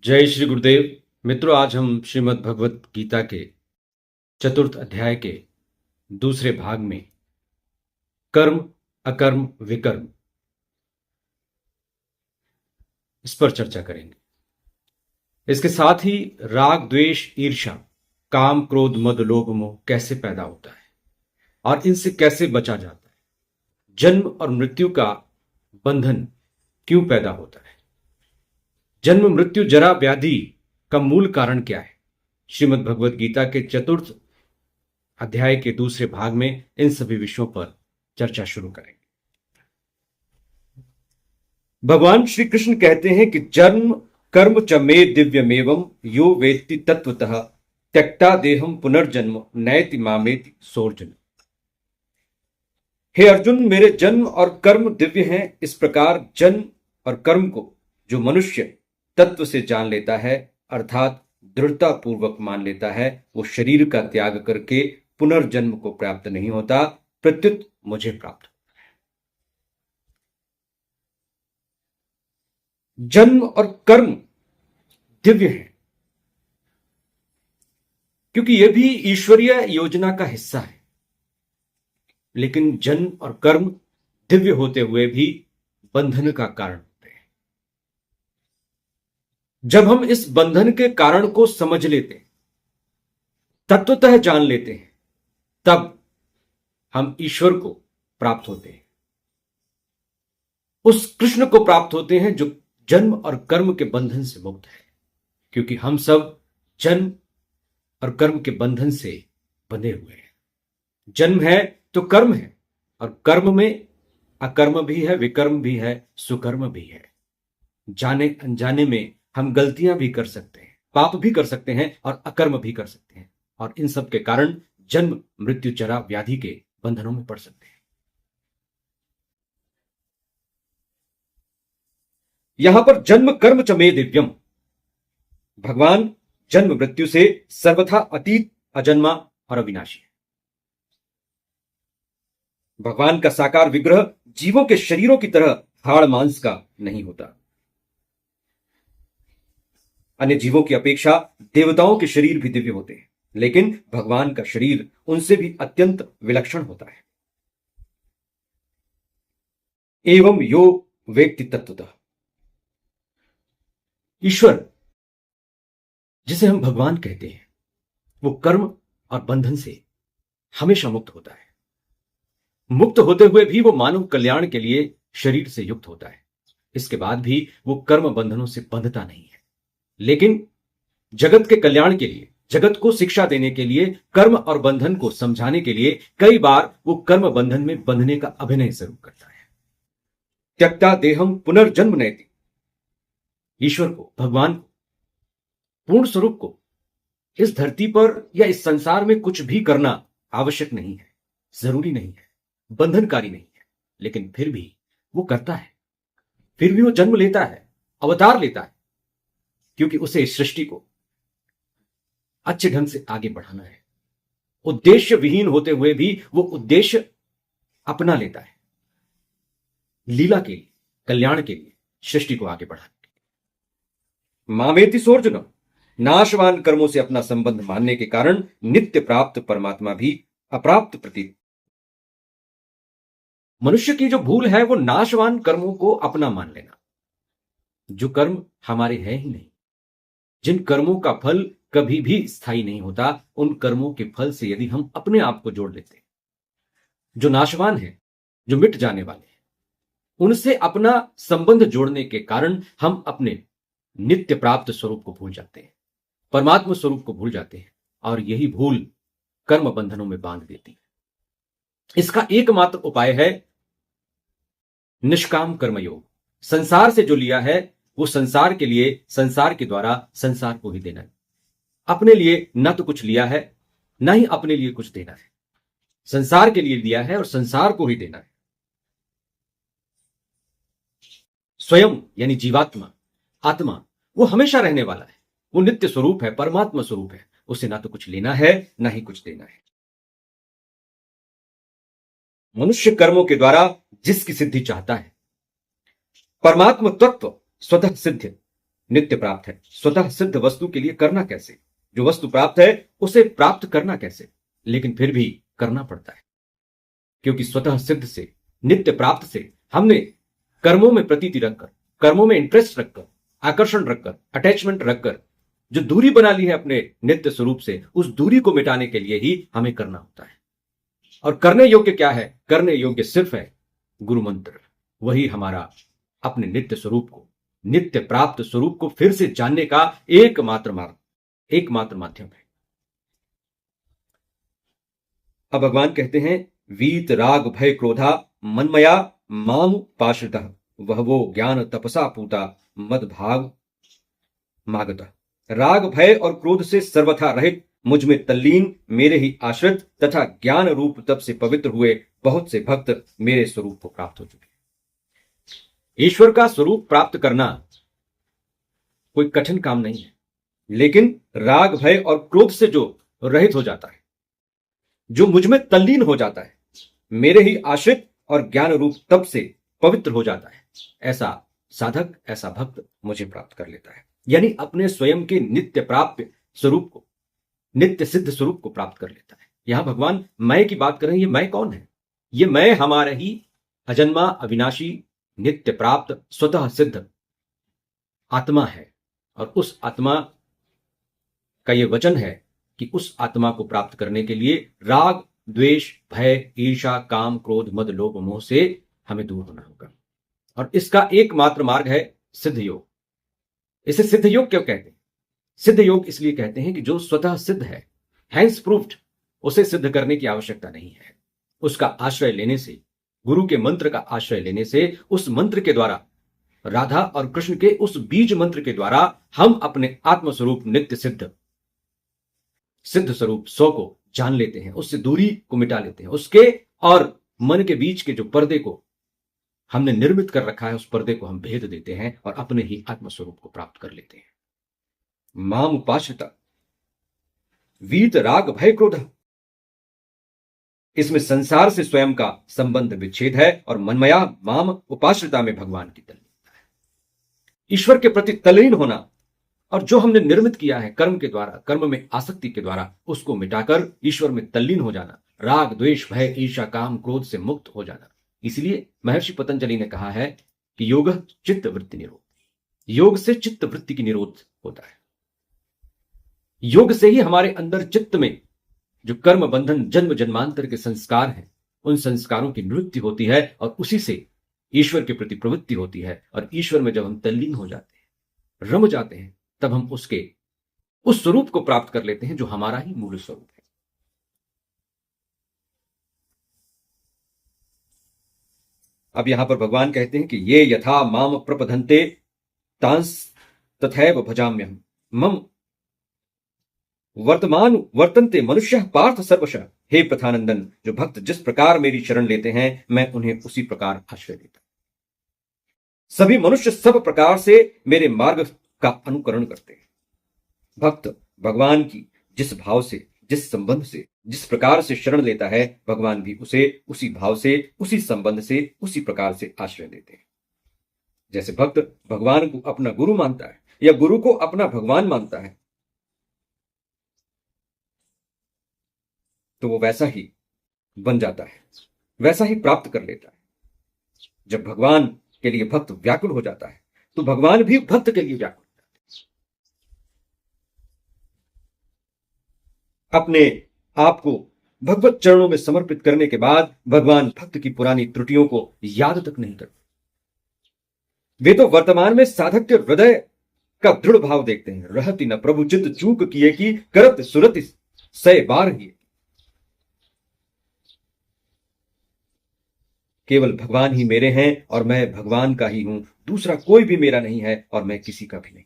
जय श्री गुरुदेव। मित्रों, आज हम श्रीमद् भगवत गीता के चतुर्थ अध्याय के दूसरे भाग में कर्म अकर्म विकर्म इस पर चर्चा करेंगे। इसके साथ ही राग द्वेष ईर्ष्या काम क्रोध मद लोभ मोह कैसे पैदा होता है और इनसे कैसे बचा जाता है, जन्म और मृत्यु का बंधन क्यों पैदा होता है, जन्म मृत्यु जरा व्याधि का मूल कारण क्या है, श्रीमद् भगवत गीता के चतुर्थ अध्याय के दूसरे भाग में इन सभी विषयों पर चर्चा शुरू करेंगे। भगवान श्री कृष्ण कहते हैं कि जन्म कर्म च मे दिव्यमेवं यो वेत्ति तत्वतः त्यक्ता देहम पुनर्जन्म नयति मामेति सोर्जुन। हे अर्जुन, मेरे जन्म और कर्म दिव्य हैं। इस प्रकार जन्म और कर्म को जो मनुष्य तत्व से जान लेता है अर्थात दृढ़ता पूर्वक मान लेता है, वो शरीर का त्याग करके पुनर्जन्म को प्राप्त नहीं होता, प्रत्युत मुझे प्राप्त होता है। जन्म और कर्म दिव्य है क्योंकि यह भी ईश्वरीय योजना का हिस्सा है, लेकिन जन्म और कर्म दिव्य होते हुए भी बंधन का कारण होते हैं। जब हम इस बंधन के कारण को समझ लेते हैं, तत्वतः जान लेते हैं, तब हम ईश्वर को प्राप्त होते हैं, उस कृष्ण को प्राप्त होते हैं जो जन्म और कर्म के बंधन से मुक्त है। क्योंकि हम सब जन्म और कर्म के बंधन से बंधे हुए हैं। जन्म है तो कर्म है, और कर्म में अकर्म भी है, विकर्म भी है, सुकर्म भी है। जाने अनजाने में हम गलतियां भी कर सकते हैं, पाप भी कर सकते हैं और अकर्म भी कर सकते हैं, और इन सब के कारण जन्म मृत्यु जरा व्याधि के बंधनों में पड़ सकते हैं। यहां पर जन्म कर्म च मे दिव्यम, भगवान जन्म मृत्यु से सर्वथा अतीत, अजन्मा और अविनाशी है। भगवान का साकार विग्रह जीवों के शरीरों की तरह हाड़ मांस का नहीं होता। अन्य जीवों की अपेक्षा देवताओं के शरीर भी दिव्य होते हैं, लेकिन भगवान का शरीर उनसे भी अत्यंत विलक्षण होता है। एवं यो वेत्ति तत्वतः, ईश्वर जिसे हम भगवान कहते हैं, वो कर्म और बंधन से हमेशा मुक्त होता है। मुक्त होते हुए भी वो मानव कल्याण के लिए शरीर से युक्त होता है। इसके बाद भी वो कर्म बंधनों से बंधता नहीं है, लेकिन जगत के कल्याण के लिए, जगत को शिक्षा देने के लिए, कर्म और बंधन को समझाने के लिए कई बार वो कर्म बंधन में बंधने का अभिनय जरूर करता है। त्यक्ता देहम पुनर्जन्म नयति, ईश्वर को, भगवान को, पूर्ण स्वरूप को इस धरती पर या इस संसार में कुछ भी करना आवश्यक नहीं है, जरूरी नहीं है, बंधनकारी नहीं है, लेकिन फिर भी वो करता है। फिर भी वो जन्म लेता है, अवतार लेता है, क्योंकि उसे इस सृष्टि को अच्छे ढंग से आगे बढ़ाना है। उद्देश्य विहीन होते हुए भी वो उद्देश्य अपना लेता है, लीला के लिए, कल्याण के लिए, सृष्टि को आगे बढ़ाने के लिए। मामेति सोर्जुन, नाशवान कर्मों से अपना संबंध मानने के कारण नित्य प्राप्त परमात्मा भी अप्राप्त प्रतीत। मनुष्य की जो भूल है वो नाशवान कर्मों को अपना मान लेना, जो कर्म हमारे हैं ही नहीं, जिन कर्मों का फल कभी भी स्थायी नहीं होता, उन कर्मों के फल से यदि हम अपने आप को जोड़ लेते हैं, जो नाशवान है, जो मिट जाने वाले हैं, उनसे अपना संबंध जोड़ने के कारण हम अपने नित्य प्राप्त स्वरूप को भूल जाते हैं, परमात्मा स्वरूप को भूल जाते हैं, और यही भूल कर्म बंधनों में बांध देती है। इसका एकमात्र उपाय है निष्काम कर्मयोग। संसार से जो लिया है वो संसार के लिए, संसार के द्वारा संसार को ही देना है। अपने लिए न तो कुछ लिया है, न ही अपने लिए कुछ देना है। संसार के लिए लिया है और संसार को ही देना है। स्वयं यानी जीवात्मा, आत्मा, वो हमेशा रहने वाला है, वो नित्य स्वरूप है, परमात्मा स्वरूप है। उसे ना तो कुछ लेना है, ना ही कुछ देना है। मनुष्य कर्मों के द्वारा जिसकी सिद्धि चाहता है, परमात्मा तत्व स्वतः सिद्ध नित्य प्राप्त है, स्वतः सिद्ध वस्तु के लिए करना कैसे? जो वस्तु प्राप्त है उसे प्राप्त करना कैसे? लेकिन फिर भी करना पड़ता है, क्योंकि स्वतः सिद्ध से, नित्य प्राप्त से हमने कर्मों में प्रतीति रखकर, कर्मों में इंटरेस्ट रखकर, आकर्षण रखकर, अटैचमेंट रखकर जो दूरी बना ली है अपने नित्य स्वरूप से, उस दूरी को मिटाने के लिए ही हमें करना होता है। और करने योग्य क्या है? करने योग्य सिर्फ है गुरु मंत्र। वही हमारा अपने नित्य स्वरूप को, नित्य प्राप्त स्वरूप को फिर से जानने का एकमात्र मार्ग, एकमात्र माध्यम है। अब भगवान कहते हैं, वीत राग भय क्रोधा मनमया माम पाश्रितः वह वो ज्ञान तपसा पूता मद भाग मागता। राग भय और क्रोध से सर्वथा रहित, मुझ में तल्लीन, मेरे ही आश्रित तथा ज्ञान रूप तप से पवित्र हुए बहुत से भक्त मेरे स्वरूप को प्राप्त हो चुके। ईश्वर का स्वरूप प्राप्त करना कोई कठिन काम नहीं है, लेकिन राग भय और क्रोध से जो रहित हो जाता है, जो मुझ में तल्लीन हो जाता है, मेरे ही आश्रित और ज्ञान रूप तप से पवित्र हो जाता है, ऐसा साधक, ऐसा भक्त मुझे प्राप्त कर लेता है। यानी अपने स्वयं के नित्य प्राप्त स्वरूप को, नित्य सिद्ध स्वरूप को प्राप्त कर लेता है। यहां भगवान मैं की बात कर रहे हैं। ये मैं कौन है? ये मैं हमारा ही अजन्मा, अविनाशी, नित्य प्राप्त, स्वतः सिद्ध आत्मा है। और उस आत्मा का ये वचन है कि उस आत्मा को प्राप्त करने के लिए राग, द्वेष, भय, ईर्षा, काम, क्रोध, मद, लोभ, मोह से हमें दूर होना होगा। और इसका एकमात्र मार्ग है सिद्ध योग। इसे सिद्ध योग क्यों कहते हैं? सिद्ध योग इसलिए कहते हैं कि जो स्वतः सिद्ध है, हैंस प्रूव्ड, उसे सिद्ध करने की आवश्यकता नहीं है। उसका आश्रय लेने से, गुरु के मंत्र का आश्रय लेने से, उस मंत्र के द्वारा, राधा और कृष्ण के उस बीज मंत्र के द्वारा हम अपने आत्मस्वरूप नित्य सिद्ध, सिद्ध स्वरूप सो को जान लेते हैं, उससे दूरी को मिटा लेते हैं। उसके और मन के बीच के जो पर्दे को हमने निर्मित कर रखा है, उस पर्दे को हम भेद देते हैं और अपने ही आत्मस्वरूप को प्राप्त कर लेते हैं। माम उपाश्रिता वीत राग भय क्रोध, इसमें संसार से स्वयं का संबंध विच्छेद है और मनमया माम उपाश्रिता में भगवान की तल्लीनता है। ईश्वर के प्रति तल्लीन होना और जो हमने निर्मित किया है कर्म के द्वारा, कर्म में आसक्ति के द्वारा, उसको मिटाकर ईश्वर में तल्लीन हो जाना, राग, द्वेष, भय, ईर्ष्या, काम, क्रोध से मुक्त हो जाना। इसलिए महर्षि पतंजलि ने कहा है कि योग चित्त वृत्ति निरोध, योग से चित्त वृत्ति की निरोध होता है। योग से ही हमारे अंदर चित्त में जो कर्म बंधन, जन्म जन्मांतर के संस्कार हैं, उन संस्कारों की निवृत्ति होती है और उसी से ईश्वर के प्रति प्रवृत्ति होती है। और ईश्वर में जब हम तल्लीन हो जाते हैं, रम जाते हैं, तब हम उसके उस स्वरूप को प्राप्त कर लेते हैं जो हमारा ही मूल स्वरूप है। अब यहां पर भगवान कहते हैं कि ये यथा माम प्रपधन्ते तांस तथैव भजाम्यहम् मम वर्तमान वर्तन्ते मनुष्य पार्थ सर्वशः। हे प्रथानंदन, जो भक्त जिस प्रकार मेरी शरण लेते हैं, मैं उन्हें उसी प्रकार आश्रय देता हूं। सभी मनुष्य सब प्रकार से मेरे मार्ग का अनुकरण करते हैं। भक्त भगवान की जिस भाव से, जिस संबंध से, जिस प्रकार से शरण लेता है, भगवान भी उसे उसी भाव से, उसी संबंध से, उसी प्रकार से आश्रय देते हैं। जैसे भक्त भगवान को अपना गुरु मानता है या गुरु को अपना भगवान मानता है, तो वो वैसा ही बन जाता है, वैसा ही प्राप्त कर लेता है। जब भगवान के लिए भक्त व्याकुल हो जाता है, तो भगवान भी भक्त के लिए व्याकुल हो जाते हैं। अपने आप को भगवत चरणों में समर्पित करने के बाद भगवान भक्त की पुरानी त्रुटियों को याद तक नहीं करते। वे तो वर्तमान में साधक के हृदय का दृढ़ भाव देखते हैं। रहती न प्रभु चित्त चूक किए की, करत सुरति सय बार ही। केवल भगवान ही मेरे हैं और मैं भगवान का ही हूं, दूसरा कोई भी मेरा नहीं है और मैं किसी का भी नहीं।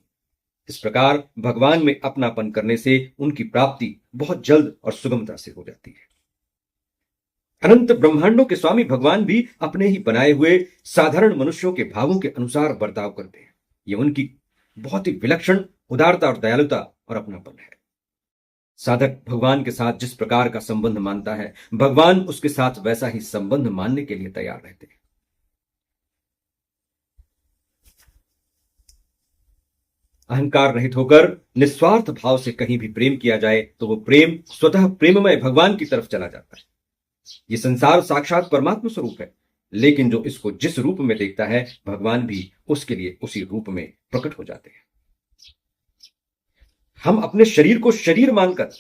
इस प्रकार भगवान में अपनापन करने से उनकी प्राप्ति बहुत जल्द और सुगमता से हो जाती है। अनंत ब्रह्मांडों के स्वामी भगवान भी अपने ही बनाए हुए साधारण मनुष्यों के भावों के अनुसार बर्ताव करते हैं। यह उनकी बहुत ही विलक्षण उदारता और दयालुता और अपनापन है। साधक भगवान के साथ जिस प्रकार का संबंध मानता है, भगवान उसके साथ वैसा ही संबंध मानने के लिए तैयार रहते हैं। अहंकार रहित होकर निस्वार्थ भाव से कहीं भी प्रेम किया जाए तो वो प्रेम स्वतः प्रेममय भगवान की तरफ चला जाता है। ये संसार साक्षात परमात्मा स्वरूप है, लेकिन जो इसको जिस रूप में देखता है भगवान भी उसके लिए उसी रूप में प्रकट हो जाते हैं। हम अपने शरीर को शरीर मानकर,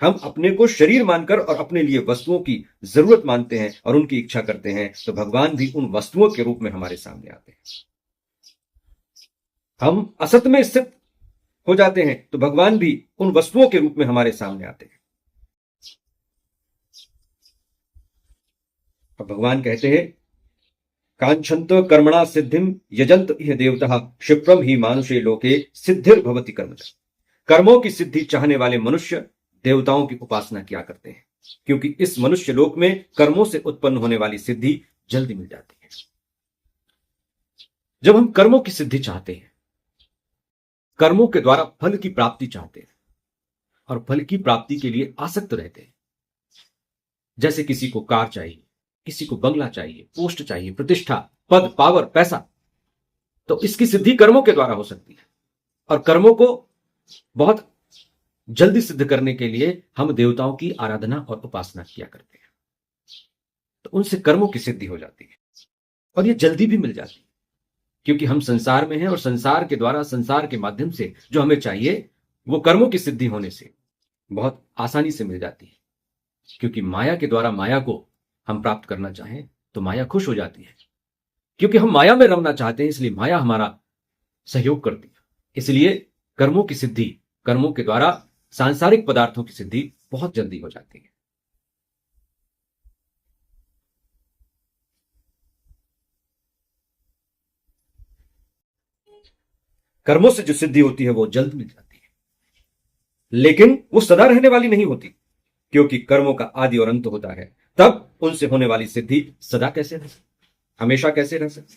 हम अपने को शरीर मानकर और अपने लिए वस्तुओं की जरूरत मानते हैं और उनकी इच्छा करते हैं, तो भगवान भी उन वस्तुओं के रूप में हमारे सामने आते हैं। हम असत में स्थित हो जाते हैं तो भगवान भी उन वस्तुओं के रूप में हमारे सामने आते हैं। और भगवान कहते हैं, कांक्षन्त कर्मणा सिद्धिम यजंत इह देवता क्षिप्रम ही मानुषे लोके सिद्धिर्भवति कर्मजा। कर्मों की सिद्धि चाहने वाले मनुष्य देवताओं की उपासना किया करते हैं, क्योंकि इस मनुष्य लोक में कर्मों से उत्पन्न होने वाली सिद्धि जल्दी मिल जाती है। जब हम कर्मों की सिद्धि चाहते हैं, कर्मों के द्वारा फल की प्राप्ति चाहते हैं और फल की प्राप्ति के लिए आसक्त रहते हैं, जैसे किसी को कार चाहिए, किसी को बंगला चाहिए, पोस्ट चाहिए, प्रतिष्ठा, पद, पावर, पैसा, तो इसकी सिद्धि कर्मों के द्वारा हो सकती है। और कर्मों को बहुत जल्दी सिद्ध करने के लिए हम देवताओं की आराधना और उपासना किया करते हैं, तो उनसे कर्मों की सिद्धि हो जाती है और ये जल्दी भी मिल जाती है, क्योंकि हम संसार में हैं और संसार के द्वारा, संसार के माध्यम से जो हमें चाहिए वो कर्मों की सिद्धि होने से बहुत आसानी से मिल जाती है। क्योंकि माया के द्वारा माया को हम प्राप्त करना चाहें तो माया खुश हो जाती है, क्योंकि हम माया में रमना चाहते हैं, इसलिए माया हमारा सहयोग करती है। इसलिए कर्मों की सिद्धि, कर्मों के द्वारा सांसारिक पदार्थों की सिद्धि बहुत जल्दी हो जाती है। कर्मों से जो सिद्धि होती है वो जल्द मिल जाती है, लेकिन वो सदा रहने वाली नहीं होती, क्योंकि कर्मों का आदि और अंत होता है। तब उनसे होने वाली सिद्धि सदा कैसे रह सकती, हमेशा कैसे रह सकती।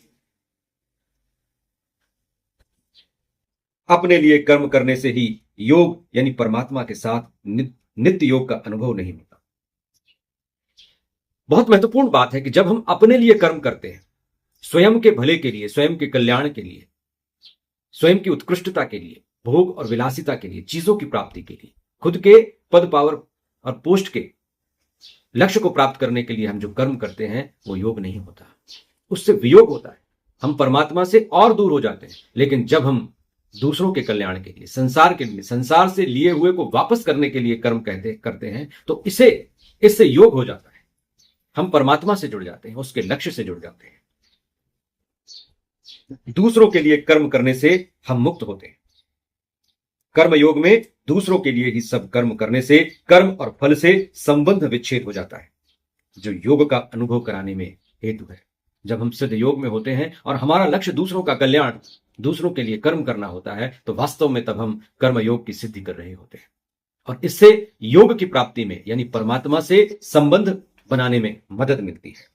अपने लिए कर्म करने से ही योग यानी परमात्मा के साथ नित्य योग का अनुभव नहीं होता। बहुत महत्वपूर्ण बात है कि जब हम अपने लिए कर्म करते हैं, स्वयं के भले के लिए, स्वयं के कल्याण के लिए, स्वयं की उत्कृष्टता के लिए, भोग और विलासिता के लिए, चीजों की प्राप्ति के लिए, खुद के पद, पावर और पोस्ट के लक्ष्य को प्राप्त करने के लिए हम जो कर्म करते हैं वो योग नहीं होता, उससे वियोग होता है। हम परमात्मा से और दूर हो जाते हैं। लेकिन जब हम दूसरों के कल्याण के लिए, संसार के लिए, संसार से लिए हुए को वापस करने के लिए कर्म करते हैं, तो इससे योग हो जाता है। हम परमात्मा से जुड़ जाते हैं, उसके लक्ष्य से जुड़ जाते हैं। दूसरों के लिए कर्म करने से हम मुक्त होते हैं। कर्म योग में दूसरों के लिए ही सब कर्म करने से कर्म और फल से संबंध विच्छेद हो जाता है, जो योग का अनुभव कराने में हेतु है। जब हम सिद्ध योग में होते हैं और हमारा लक्ष्य दूसरों का कल्याण, दूसरों के लिए कर्म करना होता है, तो वास्तव में तब हम कर्म योग की सिद्धि कर रहे होते हैं और इससे योग की प्राप्ति में यानी परमात्मा से संबंध बनाने में मदद मिलती है।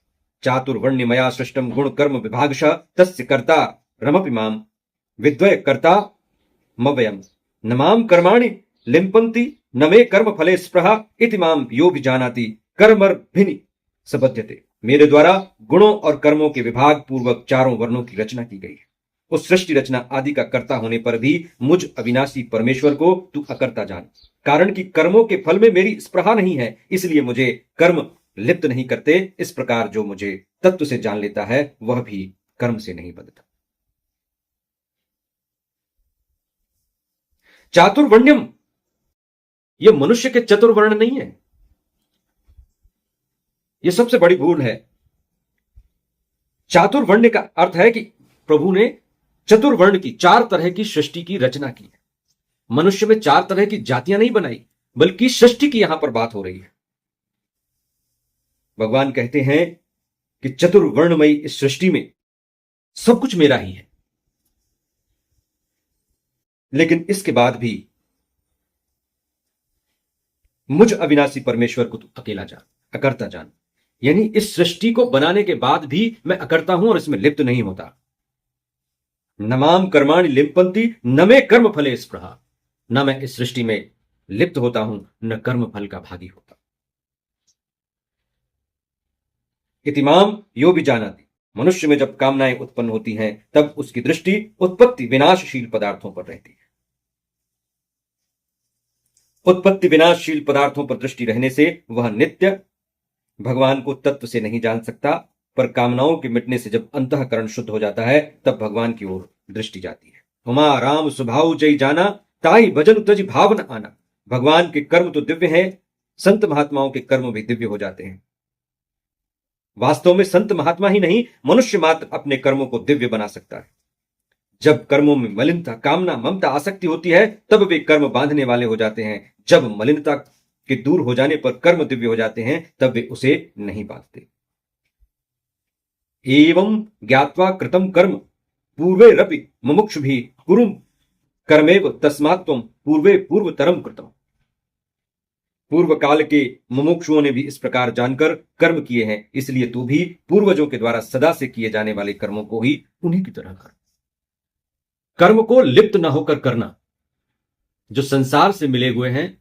चातुर्वर्ण्य मया सृष्टम गुण कर्म विभागशः तस्य कर्ता रमपि माम विद्वय कर्ता मव्ययम् न माम कर्माणि लिम्पन्ति न मे कर्म फले स्पृहा इति माम यो विजानाति कर्मभिनि सबध्यते। मेरे द्वारा गुणों और कर्मों के विभाग पूर्वक चारों वर्णों की रचना की गई है। उस सृष्टि रचना आदि का कर्ता होने पर भी मुझ अविनाशी परमेश्वर को तू अकर्ता जान, कारण कि कर्मों के फल में मेरी स्पृहा नहीं है, इसलिए मुझे कर्म लिप्त नहीं करते। इस प्रकार जो मुझे तत्व से जान लेता है वह भी कर्म से नहीं बंधता। चातुर्वर्ण्यम, यह मनुष्य के चतुर्वर्ण नहीं है। यह सबसे बड़ी भूल है। चातुर्वर्ण का अर्थ है कि प्रभु ने चतुर्वर्ण की, चार तरह की सृष्टि की रचना की है। मनुष्य में चार तरह की जातियां नहीं बनाई, बल्कि सृष्टि की यहां पर बात हो रही है। भगवान कहते हैं कि चतुर्वर्णमयी इस सृष्टि में सब कुछ मेरा ही है, लेकिन इसके बाद भी मुझ अविनाशी परमेश्वर को तू अकेला जान, अकर्ता जान। यानी इस सृष्टि को बनाने के बाद भी मैं अकर्ता हूं और इसमें लिप्त नहीं होता। नमाम कर्माणि लिम्पन्ति न मे कर्म फले स्पृहा, न मैं इस सृष्टि में लिप्त होता हूं, न कर्म फल का भागी होता। इतिमाम यो भी जानाति, मनुष्य में जब कामनाएं उत्पन्न होती हैं तब उसकी दृष्टि उत्पत्ति विनाशशील पदार्थों पर रहती है। उत्पत्ति विनाशशील पदार्थों पर दृष्टि रहने से वह नित्य भगवान को तत्व से नहीं जान सकता, पर कामनाओं के मिटने से जब अंतःकरण शुद्ध हो जाता है तब भगवान की ओर दृष्टि जाती है। उमा राम स्वभाव जय जाना, ताई भजन तज भाव न आना। भगवान के कर्म तो दिव्य हैं, संत महात्माओं के कर्म भी दिव्य हो जाते हैं। वास्तव में संत महात्मा ही नहीं, मनुष्य मात्र अपने कर्मों को दिव्य बना सकता है। जब कर्मों में मलिनता, कामना, ममता, आसक्ति होती है तब वे कर्म बांधने वाले हो जाते हैं। जब मलिनता के दूर हो जाने पर कर्म दिव्य हो जाते हैं तब वे उसे नहीं बांधते। एवं ज्ञात्वा कृतम कर्म पूर्वे रपि मुमुक्षु भी कुरु कर्मेव तस्मात् त्वं पूर्वे पूर्वतरम कृतम। पूर्व काल के मुमुक्षुओं ने भी इस प्रकार जानकर कर्म किए हैं, इसलिए तू भी पूर्वजों के द्वारा सदा से किए जाने वाले कर्मों को ही उन्हीं की तरह कर। कर्म को लिप्त न होकर करना, जो संसार से मिले हुए हैं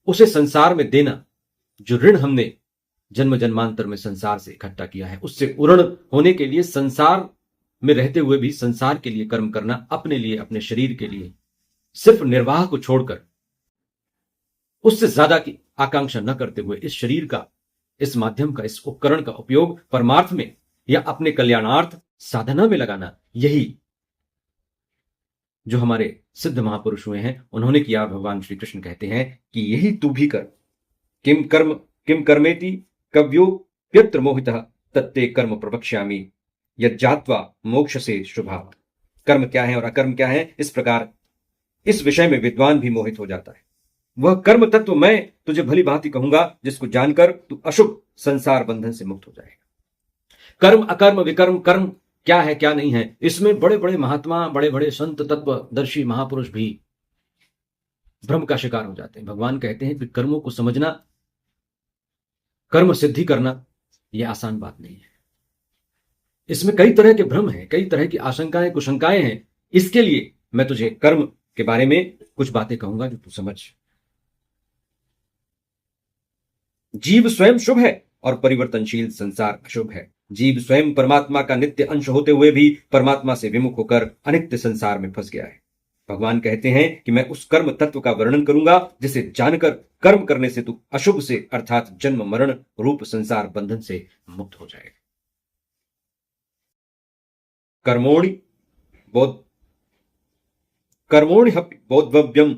उसे संसार में देना। जो ऋण हमने जन्म जन्मांतर में संसार से इकट्ठा किया है उससे उऋण होने के लिए संसार में रहते हुए भी संसार के लिए कर्म करना, अपने लिए, अपने शरीर के लिए, सिर्फ निर्वाह को छोड़कर उससे ज्यादा की आकांक्षा न करते हुए इस शरीर का, इस माध्यम का, इस उपकरण का उपयोग परमार्थ में या अपने कल्याणार्थ साधना में लगाना, यही जो हमारे सिद्ध महापुरुष हुए हैं उन्होंने किया। भगवान श्री कृष्ण कहते हैं कि यही तू भी कर। किम कर्मेति कव्यो प्यत्र मोहितः तत्ते कर्म प्रवक्ष्यामि यज्जात्वा मोक्ष से शुभात्। कर्म क्या है और अकर्म क्या है, इस प्रकार इस विषय में विद्वान भी मोहित हो जाता है। वह कर्म तत्व मैं तुझे भली भांति कहूंगा जिसको जानकर तू अशुभ संसार बंधन से मुक्त हो जाएगा। कर्म, अकर्म, विकर्म, कर्म क्या है क्या नहीं है, इसमें बड़े बड़े महात्मा, बड़े बड़े संत, तत्वदर्शी महापुरुष भी भ्रम का शिकार हो जाते हैं। भगवान कहते हैं कि कर्मों को समझना, कर्म सिद्धि करना यह आसान बात नहीं है। इसमें कई तरह के भ्रम हैं, कई तरह की आशंकाएं, कुशंकाएं हैं। इसके लिए मैं तुझे कर्म के बारे में कुछ बातें कहूंगा जो तू समझ। जीव स्वयं शुभ है और परिवर्तनशील संसार अशुभ है। जीव स्वयं परमात्मा का नित्य अंश होते हुए भी परमात्मा से विमुख होकर अनित्य संसार में फंस गया है। भगवान कहते हैं कि मैं उस कर्म तत्व का वर्णन करूंगा जिसे जानकर कर्म करने से तू अशुभ से अर्थात जन्म मरण रूप संसार बंधन से मुक्त हो जाएगा। कर्मोणि बोधव्यम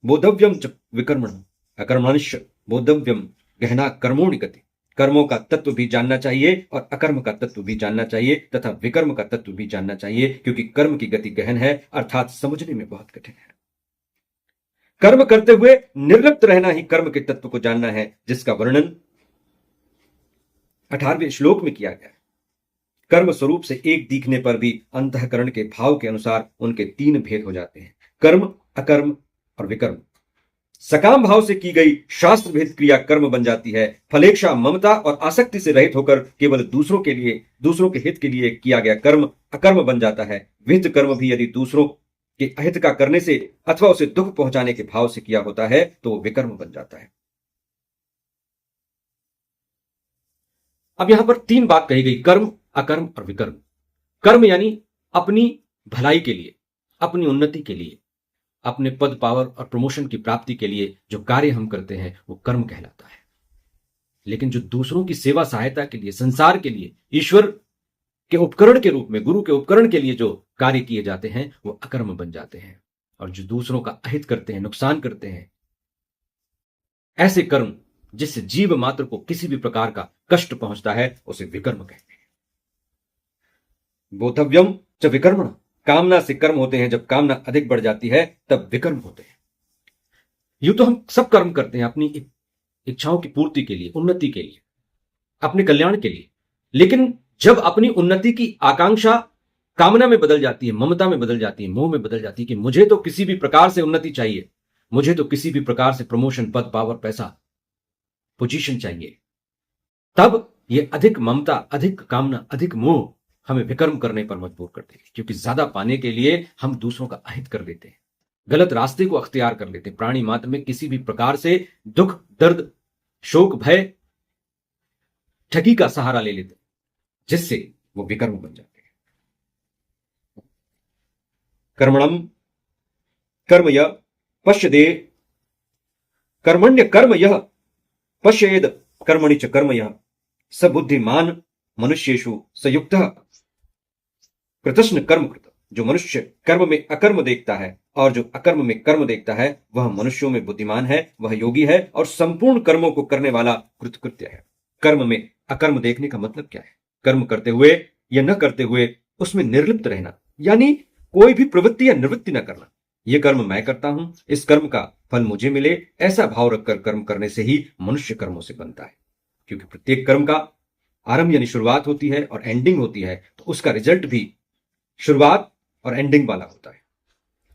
बोधव्यम च विकर्मण अकर्मणश्च बोधव्यम गहना कर्मोणि गति। कर्मों का तत्व भी जानना चाहिए और अकर्म का तत्व भी जानना चाहिए तथा विकर्म का तत्व भी जानना चाहिए, क्योंकि कर्म की गति गहन है अर्थात समझने में बहुत कठिन है। कर्म करते हुए निर्लिप्त रहना ही कर्म के तत्व को जानना है, जिसका वर्णन 18वें श्लोक में किया गया है। कर्म स्वरूप से एक दिखने पर भी अंतःकरण के भाव के अनुसार उनके 3 भेद हो जाते हैं, कर्म, अकर्म और विकर्म। सकाम भाव से की गई शास्त्र भेद क्रिया कर्म बन जाती है। फलेच्छा, ममता और आसक्ति से रहित होकर केवल दूसरों के लिए, दूसरों के हित के लिए किया गया कर्म अकर्म बन जाता है। विहित कर्म भी यदि दूसरों के अहित का करने से अथवा उसे दुख पहुंचाने के भाव से किया होता है तो वो विकर्म बन जाता है। अब यहां पर 3 बात कही गई, कर्म, अकर्म और विकर्म। कर्म यानी अपनी भलाई के लिए, अपनी उन्नति के लिए, अपने पद, पावर और प्रमोशन की प्राप्ति के लिए जो कार्य हम करते हैं वो कर्म कहलाता है। लेकिन जो दूसरों की सेवा सहायता के लिए, संसार के लिए, ईश्वर के उपकरण के रूप में, गुरु के उपकरण के लिए जो कार्य किए जाते हैं वो अकर्म बन जाते हैं। और जो दूसरों का अहित करते हैं, नुकसान करते हैं, ऐसे कर्म जिससे जीव मात्र को किसी भी प्रकार का कष्ट पहुंचता है उसे विकर्म कहते हैं। बोधव्यम च विकर्मण। कामना से कर्म होते हैं, जब कामना अधिक बढ़ जाती है तब विकर्म होते हैं। यूं तो हम सब कर्म करते हैं अपनी इच्छाओं की पूर्ति के लिए, उन्नति के लिए, अपने कल्याण के लिए। लेकिन जब अपनी उन्नति की आकांक्षा कामना में बदल जाती है, ममता में बदल जाती है, मोह में बदल जाती है कि मुझे तो किसी भी प्रकार से उन्नति चाहिए, मुझे तो किसी भी प्रकार से प्रमोशन, पद, पावर, पैसा, पोजीशन चाहिए, तब यह अधिक ममता, अधिक कामना, अधिक मोह हमें विकर्म करने पर मजबूर करते हैं। क्योंकि ज्यादा पाने के लिए हम दूसरों का अहित कर देते हैं, गलत रास्ते को अख्तियार कर लेते हैं। प्राणी मात्र में किसी भी प्रकार से दुख, दर्द, शोक, भय, ठगी का सहारा ले लेते हैं, जिससे वो विकर्म बन जाते हैं। कर्मणम कर्म य पश्यदे कर्मण्य कर्म यह पश्येद कर्मणि च कर्म यह स बुद्धिमान मनुष्येषु सयुक्त कृतस्न कर्म कृत। जो मनुष्य कर्म में अकर्म देखता है और जो अकर्म में कर्म देखता है वह मनुष्यों में बुद्धिमान है, वह योगी है और संपूर्ण कर्मों को करने वाला कृतकृत्य है। कर्म में अकर्म देखने का मतलब क्या है? कर्म करते हुए या न करते हुए उसमें निर्लिप्त रहना, यानी कोई भी प्रवृत्ति या निवृत्ति न करना। यह कर्म मैं करता हूं, इस कर्म का फल मुझे मिले, ऐसा भाव रखकर कर्म करने से ही मनुष्य कर्मों से बनता है। क्योंकि प्रत्येक कर्म का आरंभ यानी शुरुआत होती है और एंडिंग होती है, तो उसका रिजल्ट भी शुरुआत और एंडिंग वाला होता है।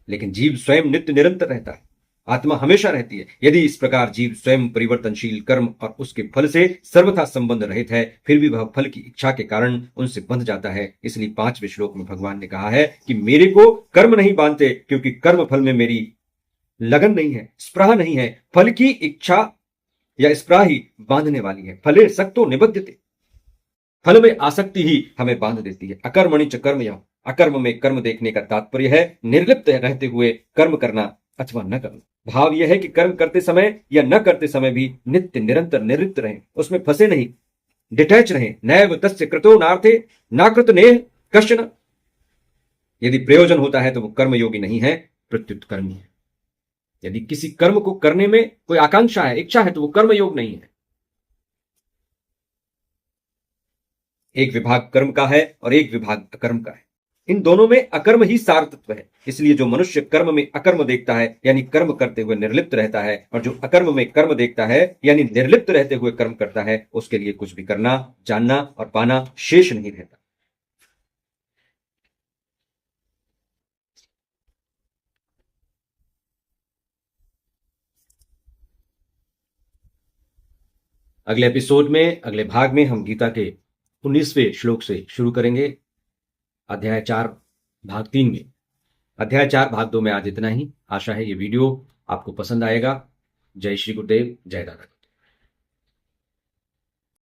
लेकिन जीव स्वयं नित्य निरंतर रहता है, आत्मा हमेशा रहती है। यदि इस प्रकार जीव स्वयं परिवर्तनशील कर्म और उसके फल से सर्वथा संबंध रहित है, फिर भी वह फल की इच्छा के कारण उनसे बंध जाता है। इसलिए 5वें श्लोक में भगवान ने कहा है कि मेरे को कर्म नहीं बांधते, क्योंकि कर्म फल में मेरी लगन नहीं है, स्पृहा नहीं है। फल की इच्छा या स्पृहा ही बांधने वाली है। फले सक्तो निबध्यते, फल में आसक्ति ही हमें बांध देती है। अकर्मणि च कर्म यह, अकर्म में कर्म देखने का तात्पर्य है निर्लिप्त रहते हुए कर्म करना अथवा न करना। भाव यह है कि कर्म करते समय या न करते समय भी नित्य निरंतर निवृत्त रहें, उसमें फंसे नहीं, डिटैच रहें। नैव तस्य कृतो नार्थे नाकृत नेह कश्चन। यदि प्रयोजन होता है तो वो कर्मयोगी नहीं है, प्रत्युत कर्मी है। यदि किसी कर्म को करने में कोई आकांक्षा है, इच्छा है, तो वो कर्मयोग नहीं है। एक विभाग कर्म का है और एक विभाग अकर्म का है। इन दोनों में अकर्म ही सार तत्व है। इसलिए जो मनुष्य कर्म में अकर्म देखता है यानी कर्म करते हुए निर्लिप्त रहता है, और जो अकर्म में कर्म देखता है यानी निर्लिप्त रहते हुए कर्म करता है, उसके लिए कुछ भी करना, जानना और पाना शेष नहीं रहता। अगले एपिसोड में, अगले भाग में हम गीता के 19वें श्लोक से शुरू करेंगे, अध्याय 4 भाग 3 में। अध्याय 4 भाग 2 में आज इतना ही। आशा है ये वीडियो आपको पसंद आएगा। जय श्री गुरुदेव, जय दादा।